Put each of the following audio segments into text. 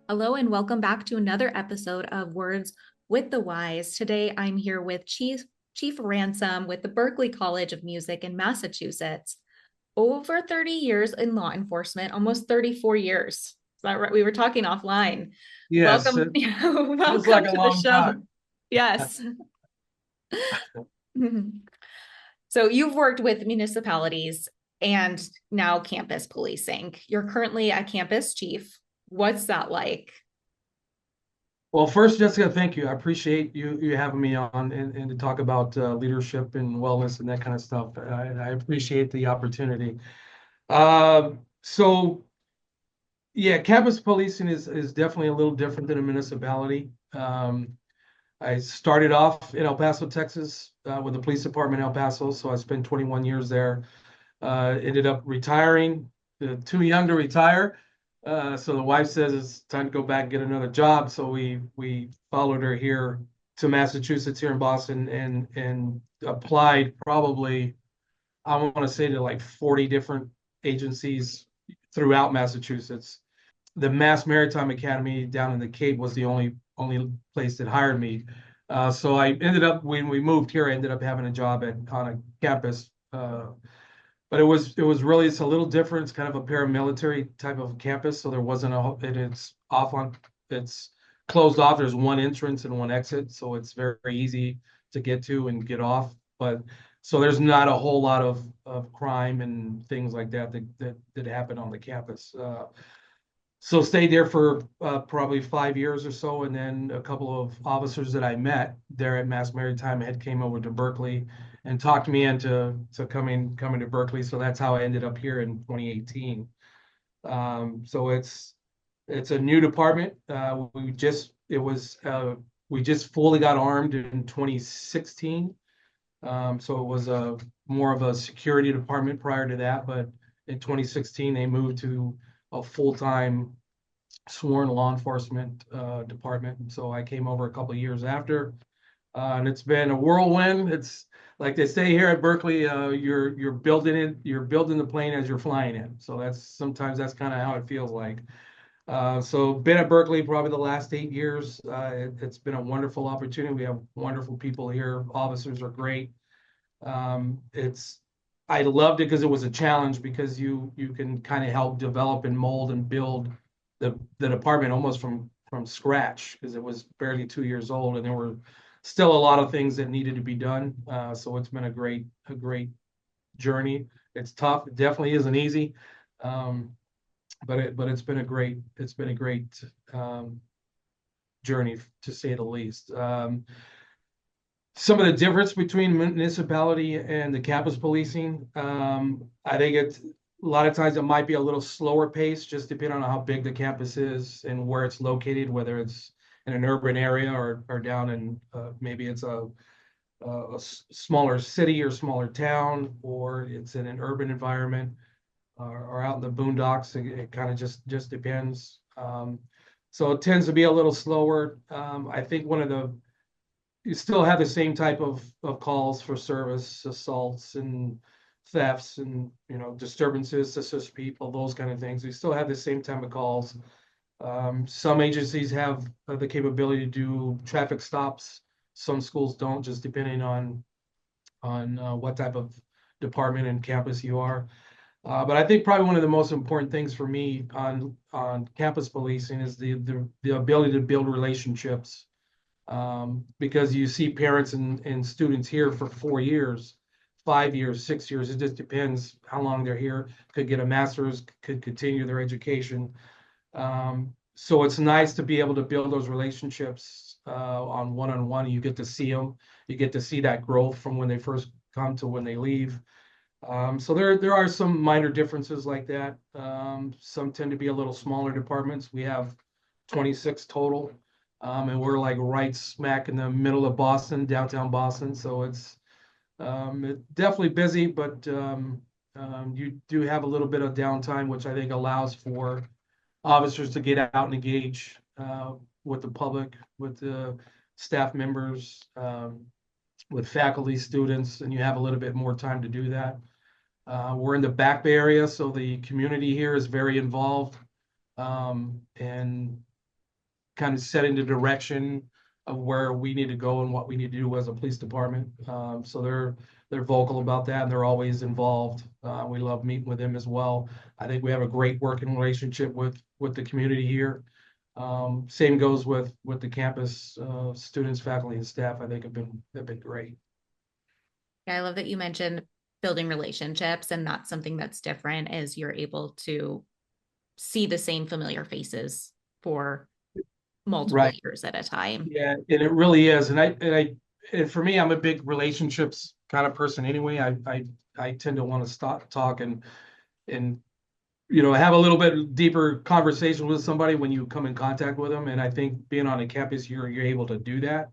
Hello and welcome back to another episode of Words with the Wise. Today I'm here with Chief Ransom with the Berklee College of Music in Massachusetts. Over 30 years in law enforcement, almost 34 years. Is that right? We were talking offline. Yes, Welcome, it feels like welcome a to the long show. time. Yes. So you've worked with municipalities and now campus policing. You're currently a campus chief. What's that like? Well, first, Jessica, thank you. I appreciate you having me on and to talk about leadership and wellness and that kind of stuff. I appreciate the opportunity. So, yeah, campus policing is definitely a little different than a municipality. I started off in El Paso, Texas, with the police department in El Paso, so I spent 21 years there. Ended up retiring, too young to retire. So the wife says it's time to go back and get another job. So we followed her here to Massachusetts, here in Boston, and applied probably, I want to say, to like 40 different agencies throughout Massachusetts. The Mass Maritime Academy down in the Cape was the only place that hired me. So I ended up, when we moved here, I ended up having a job on a campus. But it was really, it's a little different. It's kind of a paramilitary type of campus, so there wasn't it's closed off. There's one entrance and one exit, so it's very, very easy to get to and get off. But so there's not a whole lot of crime and things like that happen on the campus. So stayed there for probably 5 years or so, and then a couple of officers that I met there at Mass Maritime had came over to Berklee and talked me into coming to Berklee. So that's how I ended up here in 2018. So it's a new department. We just fully got armed in 2016. So it was a more of a security department prior to that, but in 2016 they moved to a full-time sworn law enforcement department. So I came over a couple of years after, and it's been a whirlwind. It's like they say here at Berklee, you're building the plane as you're flying it. So that's kind of how it feels like. So been at Berklee probably the last 8 years. It's been a wonderful opportunity. We have wonderful people here. Officers are great. It's I loved it because it was a challenge because you can kind of help develop and mold and build the department almost from scratch because it was barely 2 years old and there were still a lot of things that needed to be done. So it's been a great journey. It's tough. It definitely isn't easy, um, but it's been a great journey to say the least. Some of the difference between municipality and the campus policing. I think a lot of times it might be a little slower pace, just depending on how big the campus is and where it's located, whether it's in an urban area or down in maybe it's smaller city or smaller town, or it's in an urban environment or out in the boondocks. It kind of just depends. So it tends to be a little slower. I think one of the you still have the same type of calls for service, assaults and thefts and disturbances, suspicious people, those kind of things. We still have the same type of calls. Some agencies have the capability to do traffic stops. Some schools don't, just depending on what type of department and campus you are. But I think probably one of the most important things for me on campus policing is the ability to build relationships, because you see parents and students here for 4 years, 5 years, 6 years. It just depends how long they're here. Could get a master's, could continue their education. So it's nice to be able to build those relationships on one-on-one. You get to see them. You get to see that growth from when they first come to when they leave. So there are some minor differences like that. Some tend to be a little smaller departments. We have 26 total, and we're like right smack in the middle of Boston, downtown Boston. So it's definitely busy, but you do have a little bit of downtime, which I think allows for officers to get out and engage with the public, with the staff members, with faculty, students, and you have a little bit more time to do that. We're in the Back Bay area, so the community here is very involved. And kind of setting the direction of where we need to go and what we need to do as a police department. So they're vocal about that, and they're always involved. We love meeting with them as well. I think we have a great working relationship with the community here. Same goes with the campus students, faculty, and staff. I think have been great. Yeah, I love that you mentioned building relationships, and that's something that's different as you're able to see the same familiar faces for multiple Right. years at a time. Yeah, and it really is. And for me, I'm a big relationships kind of person anyway. I tend to want to stop talk and have a little bit deeper conversation with somebody when you come in contact with them. And I think being on a campus, you're able to do that.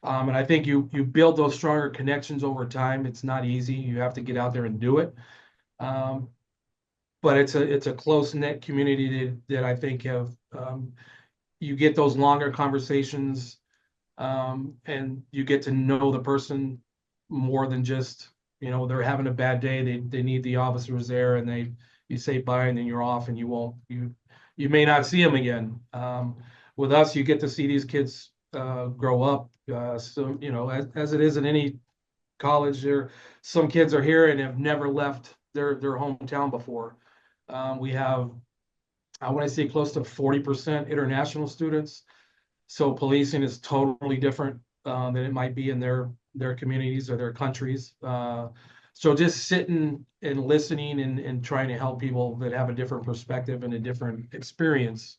And I think you build those stronger connections over time. It's not easy. You have to get out there and do it. Um, but it's a close knit community that I think have you get those longer conversations, and you get to know the person more than just they're having a bad day. They need the officers there, and you say bye, and then you're off, and you may not see them again. With us, you get to see these kids grow up. So as it is in any college, some kids are here and have never left their hometown before. We have, I want to say, close to 40% international students. So policing is totally different than it might be in their communities or their countries. So just sitting and listening and trying to help people that have a different perspective and a different experience,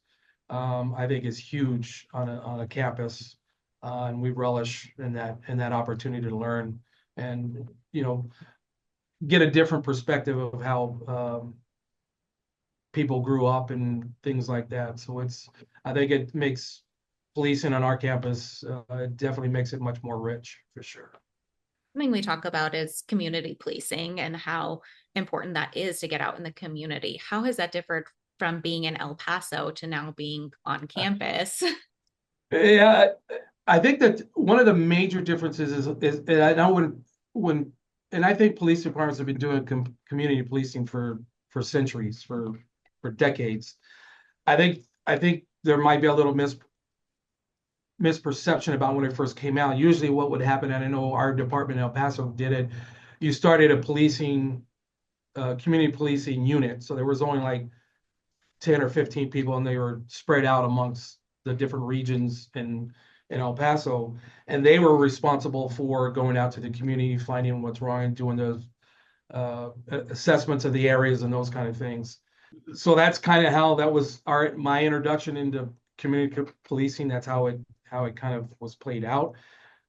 I think is huge on a campus. And we relish in that opportunity to learn and get a different perspective of how people grew up and things like that. So I think it makes policing on our campus, it definitely makes it much more rich for sure. Something we talk about is community policing and how important that is to get out in the community. How has that differed from being in El Paso to now being on campus? Yeah, I think that one of the major differences is and I know and I think police departments have been doing community policing for centuries, for decades. I think there might be a little misperception about when it first came out. Usually what would happen, and I know our department in El Paso did it, you started a community policing unit. So there was only like 10 or 15 people, and they were spread out amongst the different regions in El Paso. And they were responsible for going out to the community, finding what's wrong, and doing those assessments of the areas and those kind of things. So that's kind of how that was my introduction into community policing. That's how it kind of was played out.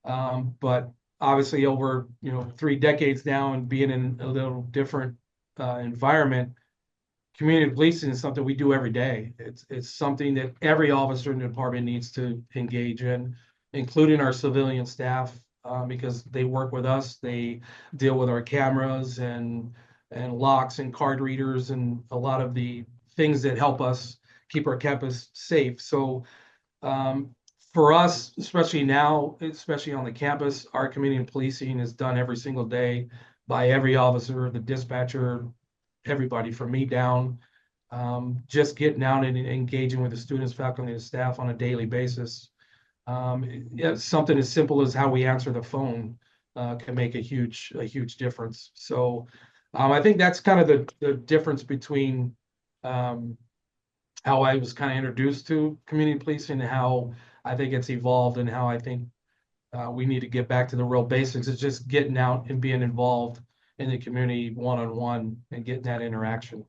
But obviously over 3 decades now and being in a little different environment, community policing is something we do every day. It's something that every officer in the department needs to engage in, including our civilian staff, because they work with us. They deal with our cameras and locks and card readers and a lot of the things that help us keep our campus safe. So for us, especially now, especially on the campus, our community policing is done every single day by every officer, the dispatcher, everybody from me down, just getting out and engaging with the students, faculty, and staff on a daily basis. Something as simple as how we answer the phone can make a huge difference. So I think that's kind of the difference between how I was kind of introduced to community policing and how I think it's evolved, and how I think we need to get back to the real basics. It's just getting out and being involved in the community one-on-one and getting that interaction.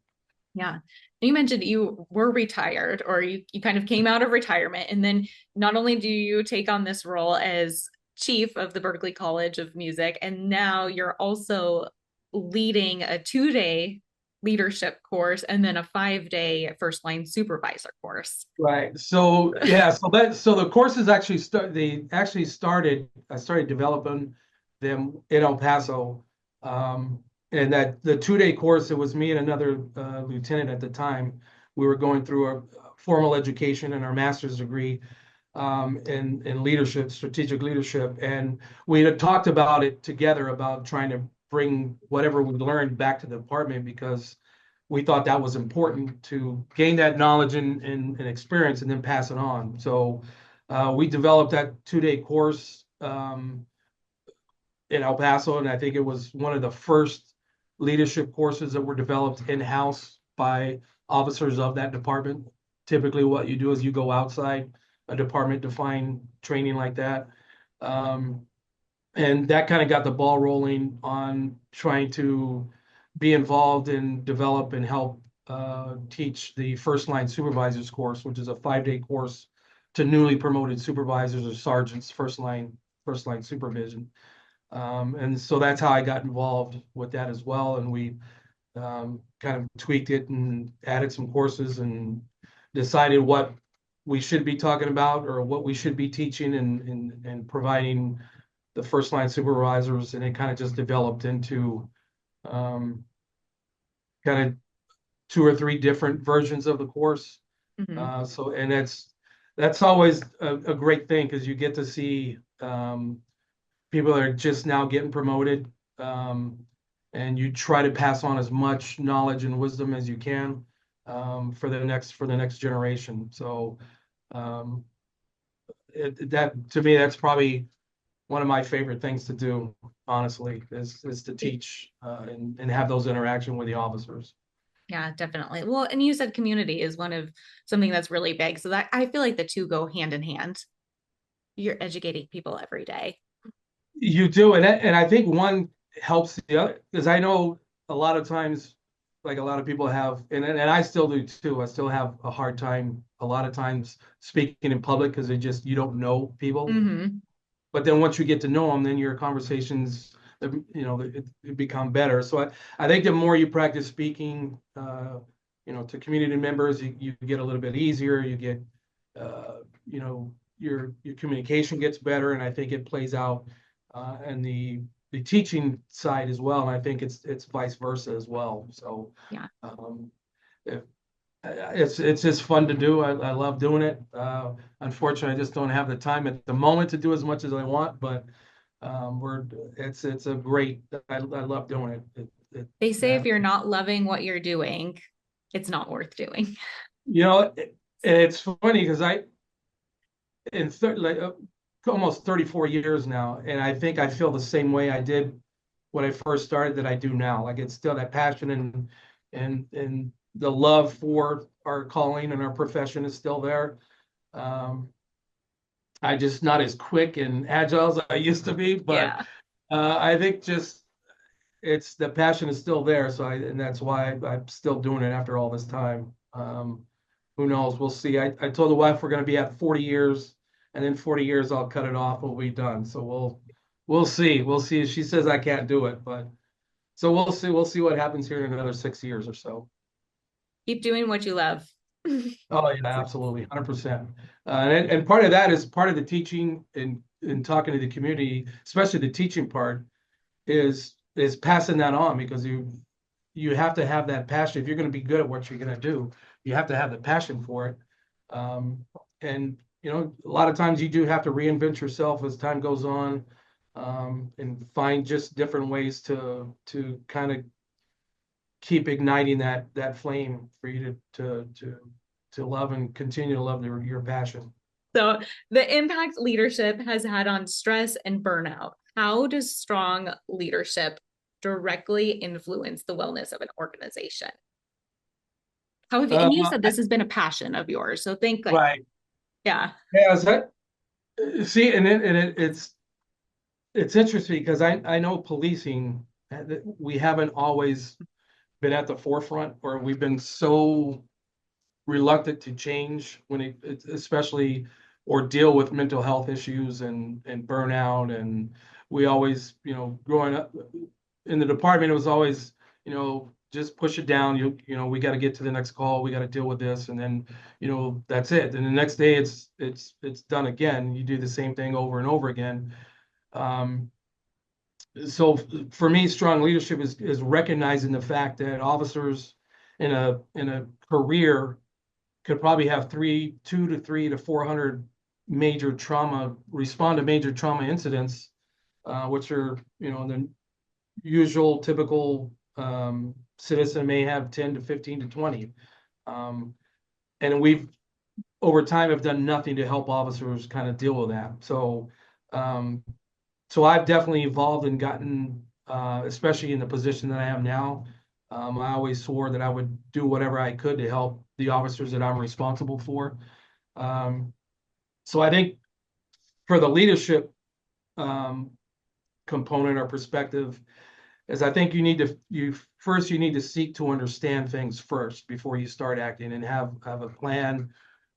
Yeah. You mentioned you were retired, or you kind of came out of retirement. And then not only do you take on this role as chief of the Berklee College of Music, and now you're also leading a 2-day leadership course and then a 5-day first line supervisor course. Right. So yeah, so the courses actually started. I started developing them in El Paso. And that the 2-day course, it was me and another lieutenant at the time. We were going through a formal education and our master's degree in leadership, strategic leadership. And we had talked about it together about trying to bring whatever we learned back to the department, because we thought that was important to gain that knowledge and experience and then pass it on. So we developed that 2-day course in El Paso, and I think it was one of the first leadership courses that were developed in-house by officers of that department. Typically, what you do is you go outside a department to find training like that. Um, and that kind of got the ball rolling on trying to be involved and develop and help teach the first line supervisors course, which is a 5-day course to newly promoted supervisors or sergeants, first line supervision. And so that's how I got involved with that as well. And we kind of tweaked it and added some courses and decided what we should be talking about or what we should be teaching and providing the first line supervisors. And it kind of just developed into kind of 2 or 3 different versions of the course. Mhm. So, and that's always a great thing because you get to see people that are just now getting promoted, and you try to pass on as much knowledge and wisdom as you can for the next generation. So that to me, that's probably one of my favorite things to do, honestly, is to teach and have those interaction with the officers. Yeah, definitely. Well, and you said community is one of something that's really big. So that I feel like the two go hand in hand. You're educating people every day. You do, and I think one helps the other because I know a lot of times, like a lot of people have, and I still do too. I still have a hard time a lot of times speaking in public because you don't know people. Hmm. But then once you get to know them, then your conversations, it become better. So I think the more you practice speaking, to community members, you get a little bit easier. You get, your communication gets better, and I think it plays out and the teaching side as well. And I think it's vice versa as well. So Yeah. um, if, it's just fun to do. I love doing it. Unfortunately, I just don't have the time at the moment to do as much as I want, but it's a great. I love doing it. They say if you're not loving what you're doing, it's not worth doing. You know, and it's funny because like almost 34 years now, and I think I feel the same way I did when I first started that I do now. Like it's still that passion and the love for our calling and our profession is still there. Um, I just not as quick and agile as I used to be, but Yeah. I think just it's the passion is still there. And that's why I'm still doing it after all this time. Who knows? We'll see. I told the wife we're going to be at 40 years, and then 40 years I'll cut it off. We'll be done. So we'll see. We'll see. She says I can't do it, but so we'll see. We'll see what happens here in another 6 years or so. Keep doing what you love. Oh yeah, absolutely, 100%. And part of that is part of the teaching and talking to the community, especially the teaching part, is passing that on because you have to have that passion. If you're going to be good at what you're going to do, you have to have the passion for it. And a lot of times you do have to reinvent yourself as time goes on, and find just different ways to kind of keep igniting that flame for you to love and continue to love your passion. So, the impact leadership has had on stress and burnout. How does strong leadership directly influence the wellness of an organization? How have you, Uh, and you said this has been a passion of yours. So, think like, right. yeah. Yeah, is that see, it's interesting because I know policing, we haven't always been at the forefront, or we've been so reluctant to change when especially or deal with mental health issues and burnout. And we always, growing up in the department, it was always, just push it down. We got to get to the next call. We got to deal with this, and then, that's it. And the next day, it's done again. You do the same thing over and over again. Um, so for me, strong leadership is recognizing the fact that officers in a career could probably have 2 to 3 to 400 major trauma, respond to major trauma incidents, which are, the usual typical citizen may have 10 to 15 to 20. Um, and we've over time have done nothing to help officers kind of deal with that. Um, so I've definitely evolved and gotten, especially in the position that I am now. I always swore that I would do whatever I could to help the officers that I'm responsible for. Um, so I think for the leadership um, component or perspective, is I think you need to seek to understand things first before you start acting and have a plan,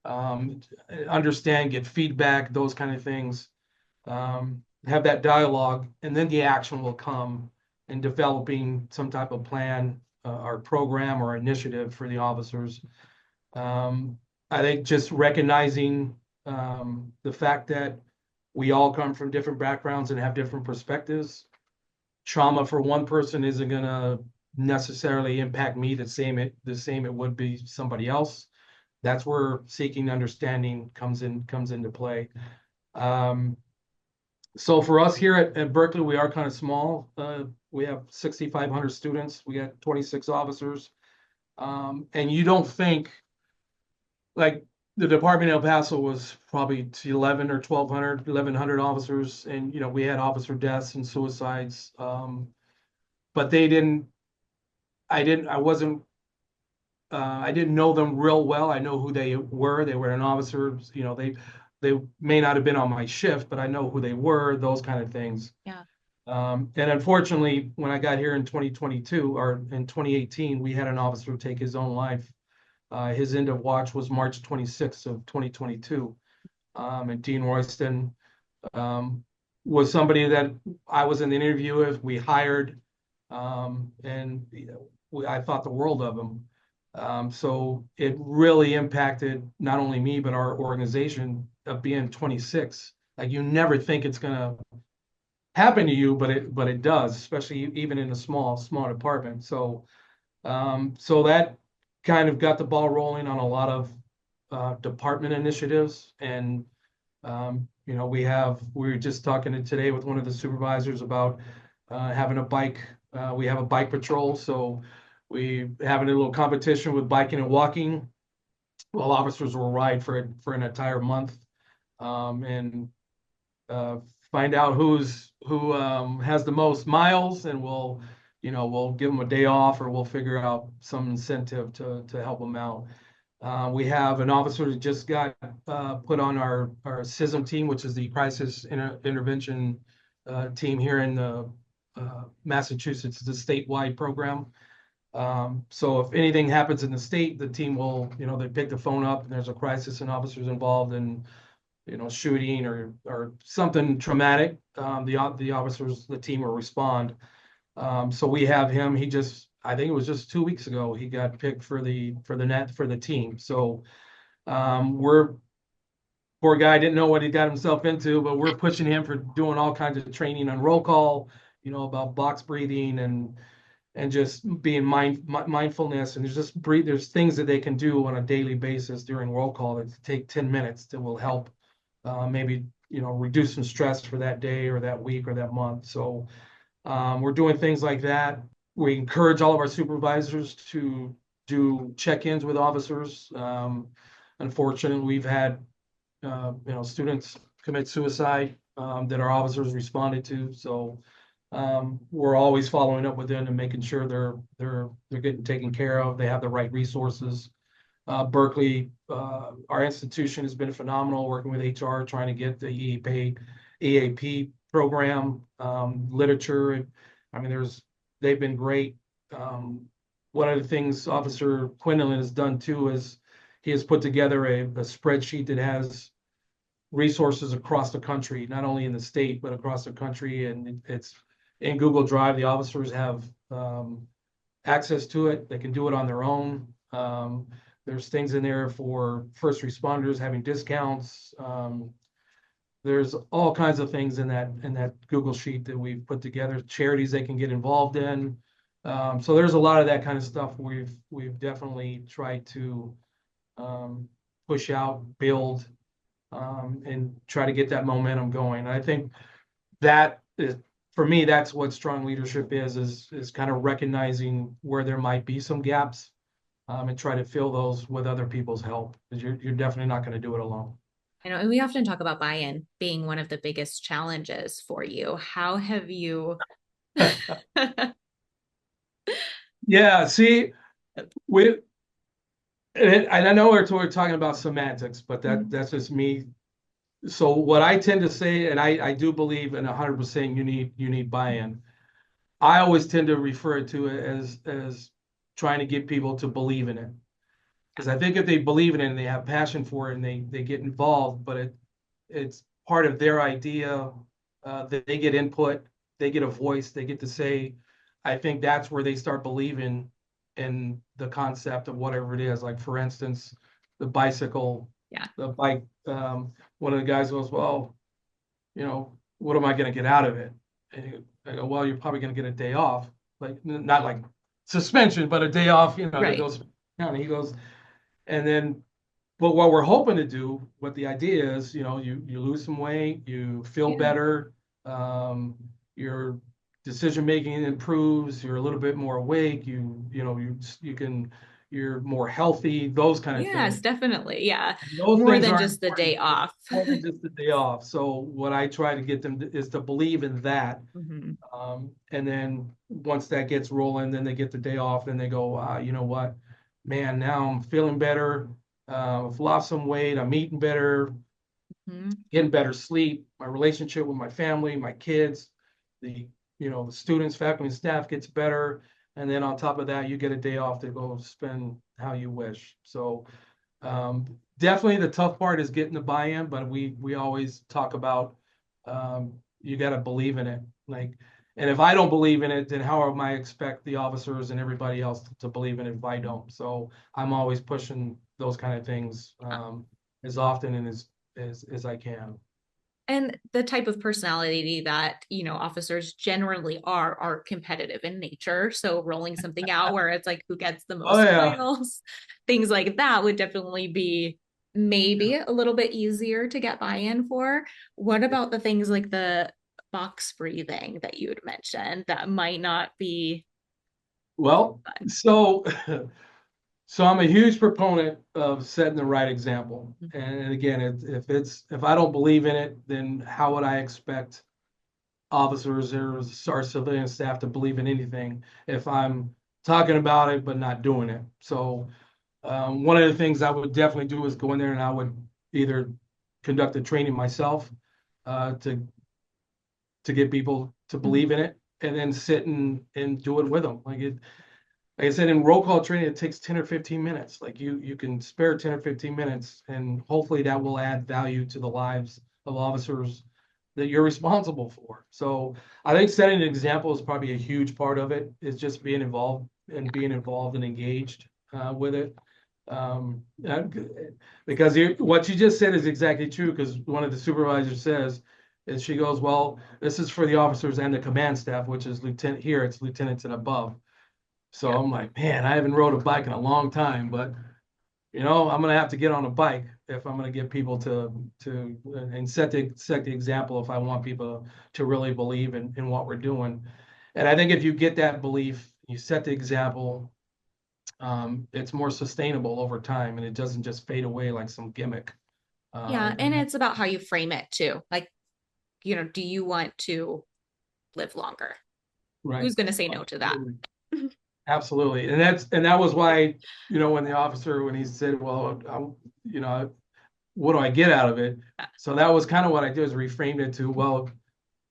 um, understand, get feedback, those kind of things, have that dialogue, and then the action will come in developing some type of plan or program or initiative for the officers. Um, I think just recognizing the fact that we all come from different backgrounds and have different perspectives. Trauma for one person isn't going to necessarily impact me the same it would be somebody else. That's where seeking understanding comes into play. Um, so for us here at Berklee, we are kind of small. We have 6,500 students. We got 26 officers. And you don't think like the Department of El Paso was probably 11 or 1,200, 1,100 officers. And, we had officer deaths and suicides. But I didn't know them real well. I know who they were. They were an officer, they may not have been on my shift, but I know who they were, those kind of things. Yeah. And unfortunately, when I got here in 2022 or in 2018, we had an officer take his own life. His end of watch was March 26th of 2022. And Dean Royston was somebody that I was in the interview with. We hired, and I thought the world of him. So it really impacted not only me but our organization of being 26. Like you never think it's gonna happen to you, but it does, especially even in a small department. So that kind of got the ball rolling on a lot of department initiatives. And we were just talking today with one of the supervisors about having a bike. We have a bike patrol, so we having a little competition with biking and walking. Well, officers will ride for an entire month, and uh, find out who has the most miles, and we'll give them a day off, or we'll figure out some incentive to help them out. We have an officer that just got put on our CISM team, which is the crisis intervention team here in Massachusetts. It's a statewide program. So if anything happens in the state, the team will, they pick the phone up and there's a crisis and officers involved in, shooting or something traumatic. The officers, the team will respond. So we have him. I think it was just 2 weeks ago, he got picked for the team. So we're poor guy didn't know what he got himself into, but we're pushing him for doing all kinds of training on roll call, about box breathing and just being mindfulness. And there's things that they can do on a daily basis during roll call that take 10 minutes that will help maybe reduce some stress for that day or that week or that month. So we're doing things like that. We encourage all of our supervisors to do check-ins with officers. Unfortunately, we've had students commit suicide that our officers responded to. So we're always following up with them and making sure they're getting taken care of. They have the right resources. Berklee, our institution has been phenomenal working with HR, trying to get the EAP program, literature. I mean, they've been great. One of the things Officer Quinlan has done too is he has put together a spreadsheet that has resources across the country, not only in the state, but across the country. And it's in Google Drive. The officers have access to it. They can do it on their own. There's things in there for first responders having discounts. There's all kinds of things in that Google sheet that we've put together, charities they can get involved in. So there's a lot of that kind of stuff we've definitely tried to push out, build, and try to get that momentum going. And I think that is for me, that's what strong leadership is kind of recognizing where there might be some gaps, and try to fill those with other people's help, because you're definitely not going to do it alone. I know, and we often talk about buy-in being one of the biggest challenges for you. How have you? Yeah, see, we and I know we're talking about semantics, but that's just me. So what I tend to say, and I do believe in 100% you need buy-in. I always tend to refer to it as trying to get people to believe in it. Because I think if they believe in it and they have passion for it and they get involved, but it's part of their idea, that they get input, they get a voice, they get to say, I think that's where they start believing in the concept of whatever it is. Like for instance, the bicycle, Yeah. the bike. One of the guys goes, well, what am I going to get out of it? And I go, well, you're probably going to get a day off, like not like suspension, but a day off, to Right. go. And he goes, and then, but what we're hoping to do, what the idea is, you lose some weight, you feel Yeah. better, your decision making improves, you're a little bit more awake, you're more healthy, those kind of Yes, things. definitely. Yeah. And those More things than are just the important day off. more than just the day off. So what I try to get them is to believe in that. Mhm. And then once that gets rolling, then they get the day off. Then they go, you know what, man, now I'm feeling better. I've lost some weight. I'm eating better, Mhm. getting better sleep. My relationship with my family, my kids, the the students, faculty, and staff gets better. And then on top of that, you get a day off to go spend how you wish. So definitely the tough part is getting the buy-in, but we always talk about, you got to believe in it. Like, and if I don't believe in it, then how am I expect the officers and everybody else to believe in it if I don't? So I'm always pushing those kind of things, as often and as I can. And the type of personality that, officers generally are competitive in nature. So rolling something out where it's like who gets the Oh most yeah. miles, things like that would definitely be maybe a little bit easier to get buy-in for. What about the things like the box breathing that you had mentioned that might not be Well, fun? so So I'm a huge proponent of setting the right example. And again, if I don't believe in it, then how would I expect officers or our civilian staff to believe in anything if I'm talking about it but not doing it? So one of the things I would definitely do is go in there and I would either conduct a training myself, to get people to Mhm. believe in it, and then sit and do it with them. Like I said, in roll call training, it takes 10 or 15 minutes. Like you can spare 10 or 15 minutes, and hopefully that will add value to the lives of officers that you're responsible for. So I think setting an example is probably a huge part of it, is just being involved and engaged, with it. Um, uh, because what you just said is exactly true, because one of the supervisors says, and she goes, well, this is for the officers and the command staff, which is lieutenant here, it's lieutenants and above. So Yeah. I'm like, man, I haven't rode a bike in a long time, but I'm gonna have to get on a bike if I'm gonna get people to and set the example if I want people to really believe in what we're doing. And I think if you get that belief, you set the example, it's more sustainable over time and it doesn't just fade away like some gimmick. Yeah. And And it's about how you frame it too. Like, do you want to live longer? right. Who's going to say no to that? Absolutely. Absolutely. And that was why, when the officer, when he said, well, what do I get out of it? So that was kind of what I did, was reframed it to, well,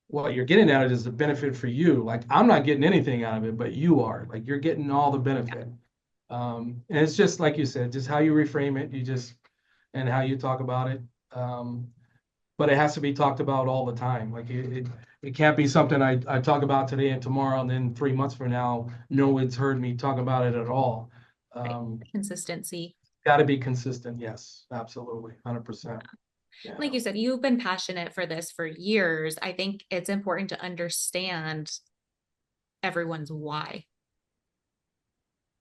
what you're getting out of it is the benefit for you. Like I'm not getting anything out of it, but you are. Like you're getting all the benefit. And it's just like you said, just how you reframe it, and how you talk about it. Um, but it has to be talked about all the time. Like it can't be something I talk about today and tomorrow, and then 3 months from now, no one's heard me talk about it at all. Right. Um, Consistency. got to be consistent. Yes, absolutely. 100%. Yeah. Like you said, you've been passionate for this for years. I think it's important to understand everyone's why,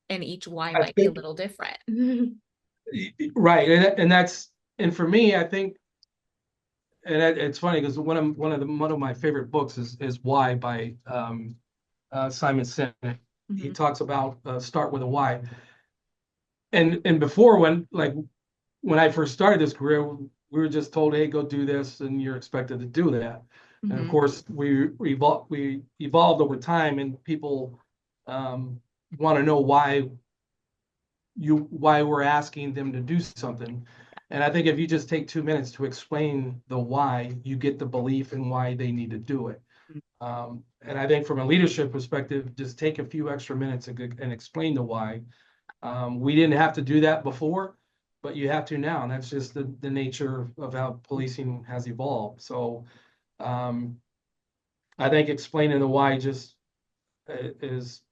and each why I might be a think, little different. right. And for me, I think and it's funny because one of my favorite books is Why by Simon Sinek. He Mhm. talks about start with a why. And before when I first started this career, we were just told, hey, go do this, and you're expected to do that. And of Mhm. course, we evolved over time, and people um, want to know why we're asking them to do something. And I think if you just take 2 minutes to explain the why, you get the belief in why they need to do it. And I think from a leadership perspective, just take a few extra minutes and explain the why. We didn't have to do that before, but you have to now, and that's just the nature of how policing has evolved. So um, I think explaining the why just is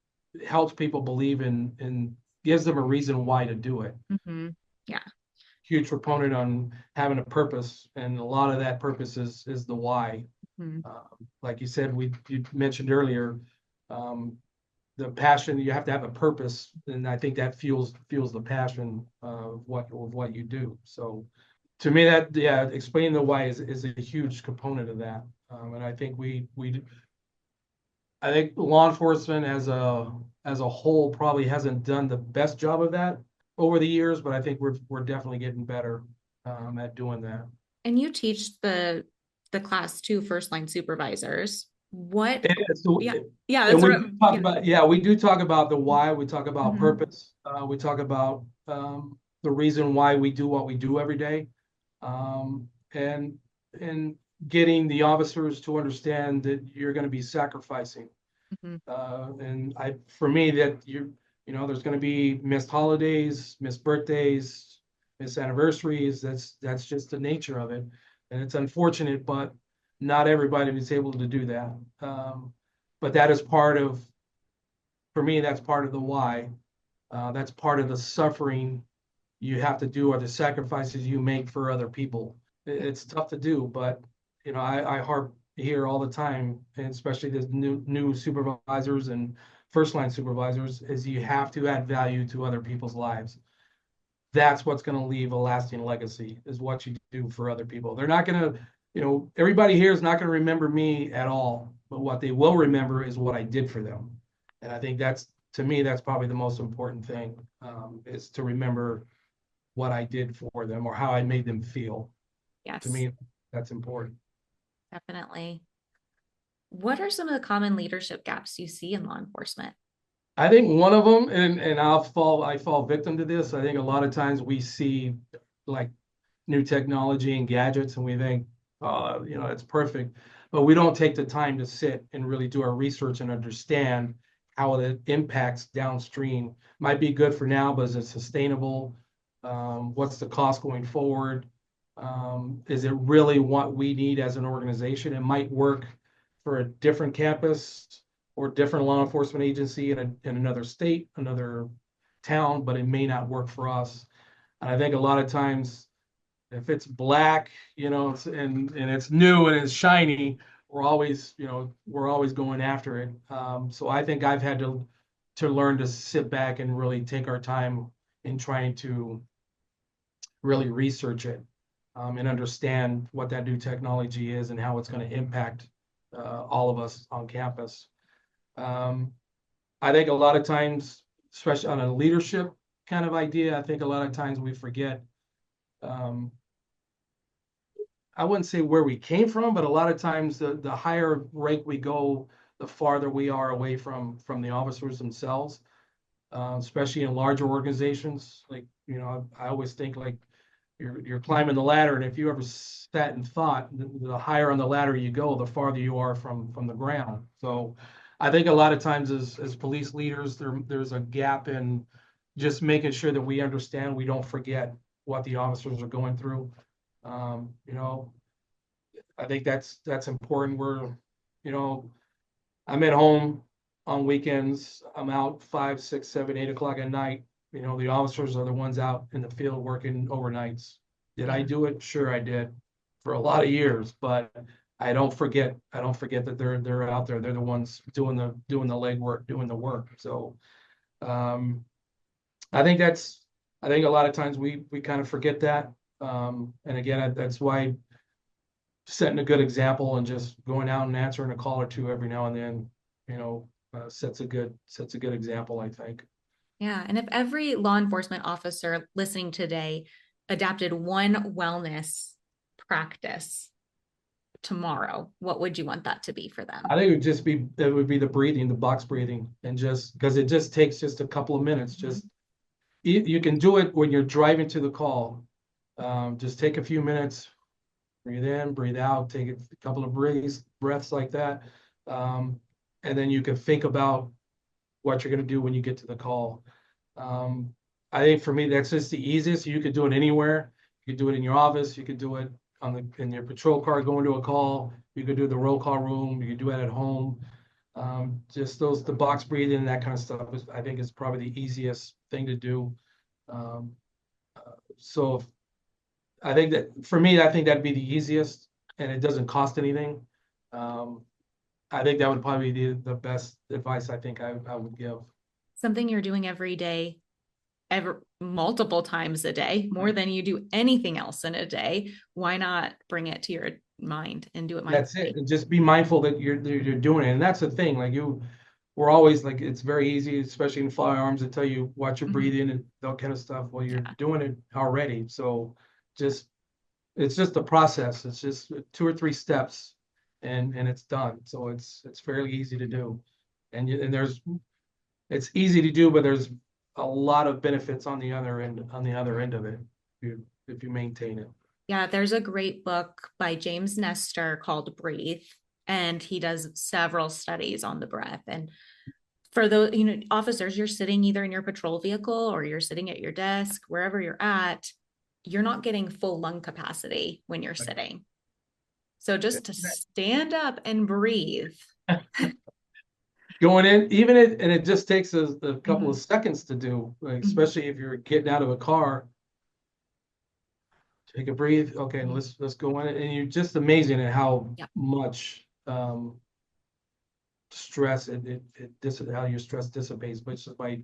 helps people believe in gives them a reason why to do it. Mhm. Yeah. Huge proponent on having a purpose, and a lot of that purpose is the why. Mhm. Like you said, you mentioned earlier, um, the passion. You have to have a purpose, and I think that fuels the passion of what you do. So, to me, that yeah, explaining the why is a huge component of that. And I think law enforcement as a whole probably hasn't done the best job of that over the years, but I think we're definitely getting better at doing that. And you teach the class to first line supervisors. What? So, Yeah. Yeah, and that's we what do talk yeah. about, yeah, we do talk about the why. We talk about Mhm. purpose. We talk about the reason why we do what we do every day, um, and and getting the officers to understand that you're going to be sacrificing. Mhm. For me, that there's going to be missed holidays, missed birthdays, missed anniversaries. That's just the nature of it, and it's unfortunate, but not everybody is able to do that. Um, but that is part of, for me, that's part of the why. That's part of the suffering you have to do or the sacrifices you make for other people. It's tough to do, but I harp here all the time, and especially the new supervisors and first line supervisors, is you have to add value to other people's lives. That's what's going to leave a lasting legacy, is what you do for other people. They're not going to, everybody here is not going to remember me at all, but what they will remember is what I did for them. And I think to me, that's probably the most important thing, is to remember what I did for them or how I made them feel. To Yes, me, that's important. definitely. What are some of the common leadership gaps you see in law enforcement? I think one of them, and I fall victim to this. I think a lot of times we see like new technology and gadgets and we think, oh, it's perfect. But we don't take the time to sit and really do our research and understand how it impacts downstream. Might be good for now, but is it sustainable? What's the cost going forward? Is it really what we need as an organization? It might work for a different campus or different law enforcement agency in another state, another town, but it may not work for us. And I think a lot of times, if it's black, and it's new and it's shiny, we're always going after it. So I think I've had to learn to sit back and really take our time in trying to really research it, and understand what that new technology is and how it's going to impact all of us on campus. Um, I think a lot of times, especially on a leadership kind of idea, I think a lot of times we forget. Um, I wouldn't say where we came from, but a lot of times the higher rank we go, the farther we are away from the officers themselves, especially in larger organizations. Like, I always think like you're climbing the ladder, and if you ever sat and thought, the higher on the ladder you go, the farther you are from the ground. So I think a lot of times as police leaders, there's a gap in just making sure that we understand, we don't forget what the officers are going through. Um, you know, I think that's important. You know, I'm at home on weekends. I'm out 5, 6, 7, 8 o'clock at night. The officers are the ones out in the field working overnights. Did I Yeah. do it? Sure, I did for a lot of years, but I don't forget. I don't forget that they're out there. They're the ones doing the legwork, doing the work. So um, I think I think a lot of times we kind of forget that. And again, that's why setting a good example and just going out and answering a call or two every now and then, you know, sets a good example, I think. Yeah. And if every law enforcement officer listening today adapted one wellness practice tomorrow, what would you want that to be for I them? think it would be the breathing, the box breathing, and just because it just takes just a couple of minutes. Just you can do it when you're driving to the call. Just take a few minutes, breathe in, breathe out, take a couple of breaths like that. Um, and then you can think about what you're going to do when you get to the call. Um, I think for me, that's just the easiest. You could do it anywhere. You could do it in your office. You could do it in your patrol car going to a call. You could do the roll call room. You could do it at home. Just the box breathing and that kind of stuff I think is probably the easiest thing to do. Um, so I think that for me, I think that'd be the easiest, and it doesn't cost anything. Um, I think that would probably be the best advice I think I would give. Something you're doing every day, ever multiple times a day, more Right. than you do anything else in a day. Why not bring it to your mind and do it That's it. mindfully? And just be mindful that you're doing it. And that's the thing. Like we're always like it's very easy, especially in firearms, to tell you watch your Mhm. breathing and that kind of stuff. Well, you're Yeah. doing it already. So just it's just a process. It's just 2 or 3 steps and it's done. So it's fairly easy to do. And it's easy to do, but there's a lot of benefits on the other end of it if you maintain it. Yeah, there's a great book by James Nestor called Breathe, and he does several studies on the breath. And for those, officers, you're sitting either in your patrol vehicle or you're sitting at your desk, wherever you're at, you're not getting full lung capacity when you're sitting. So just to stand up and breathe. Going in, and it just takes a couple of Mhm. seconds to do, like, Mhm. especially if you're getting out of a car. Take a breathe. Okay, Mhm. let's go in, and you're just amazing at how Yeah. much stress how your stress dissipates, but just by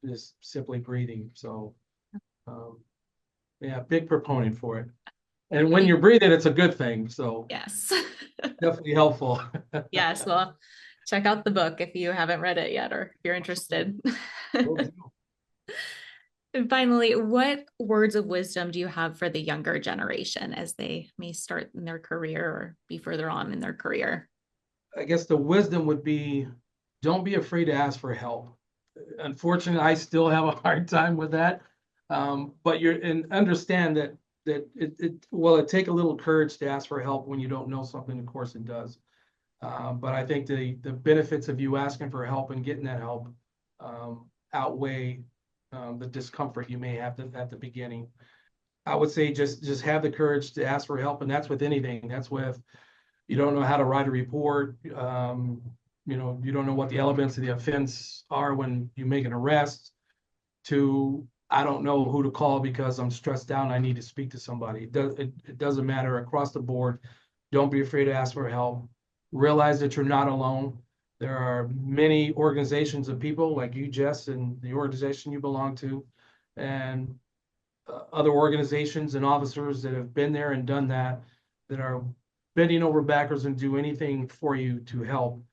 just simply breathing. So um, yeah, big proponent for it. And when Me- you're breathing, it's a good thing. So Yes. definitely helpful. Yes. Well, check out the book if you haven't read it yet or if you're Absolutely. interested. Will do. And finally, what words of wisdom do you have for the younger generation as they may start in their career or be further on in their career? I guess the wisdom would be don't be afraid to ask for help. Unfortunately, I still have a hard time with that. But and understand that it take a little courage to ask for help when you don't know something. Of course, it does. But I think the benefits of you asking for help and getting that help outweigh the discomfort you may have at the beginning. I would say just have the courage to ask for help, and that's with anything. That's with you don't know how to write a report. You don't know what the elements of the offense are when you make an arrest. To I don't know who to call because I'm stressed out and I need to speak to somebody. It doesn't matter across the board. Don't be afraid to ask for help. Realize that you're not alone. There are many organizations of people like you, Jess, and the organization you belong to, and other organizations and officers that have been there and done that are bending over backwards and do anything for you to help.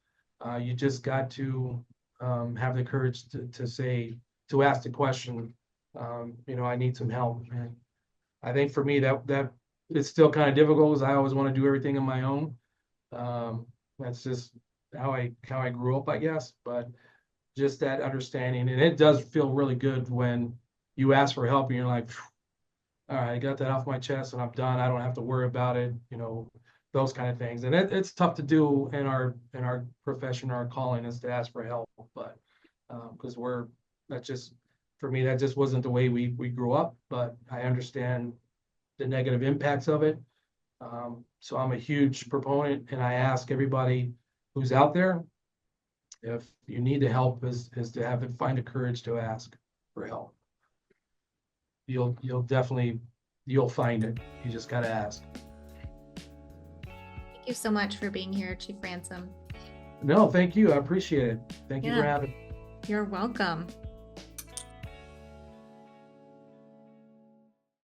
You just got to have the courage to ask the question. I need some help. And I think for me that it's still kind of difficult because I always want to do everything on my own. Um, that's just how I grew up, I guess. But just that understanding, and it does feel really good when you ask for help and you're like, all right, I got that off my chest and I'm done. I don't have to worry about it, those kind of things. And it's tough to do in our profession, our calling is to ask for help, but because that's just for me, that just wasn't the way we grew up, but I understand the negative impacts of it. So I'm a huge proponent and I ask everybody who's out there, if you need the help is to find the courage to ask for help. You'll find it. You just got to ask. Thank you so much for being here, Chief Ransom. No, thank you. I appreciate it. Thank you for Yeah, having. you're welcome.